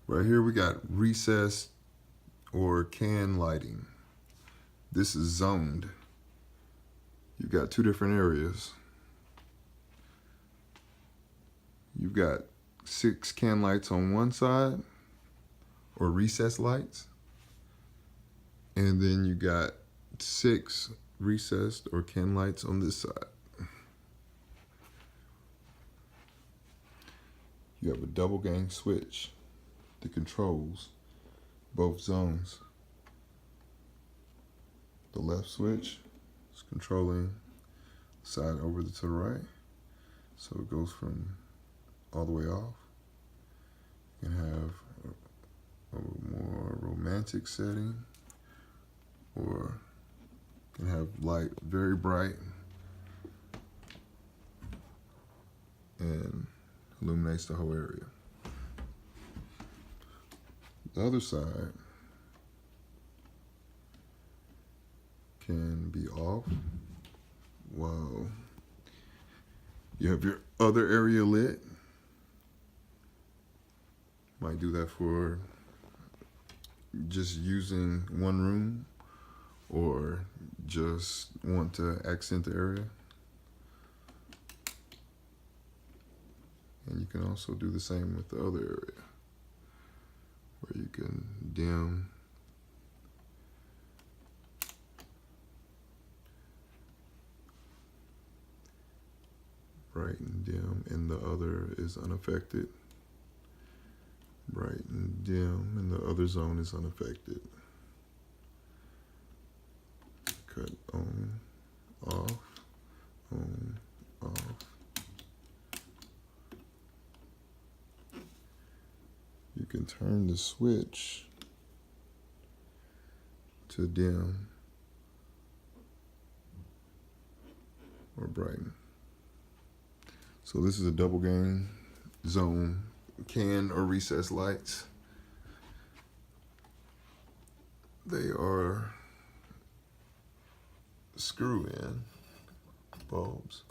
Right here we got recessed or can lighting. This is zoned. You've got two different areas. You've got 6 can lights on one side, or recessed lights, and then you got 6 recessed or can lights on this side. You have a double gang switch that controls both zones. The left switch is controlling the side over to the right, so it goes from all the way off. You can have a more romantic setting, or you can have light very bright and illuminates the whole area. The other side can be off while you have your other area lit. Might do that for just using one room, or just want to accent the area. And you can also do the same with the other area, where you can dim bright and dim, and the other is unaffected. Bright and dim, and the other zone is unaffected. Cut on, off, on, off. You can turn the switch to dim or brighten. So this is a double gang zone can or recessed lights. They are screw-in bulbs.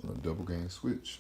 On a double gang switch.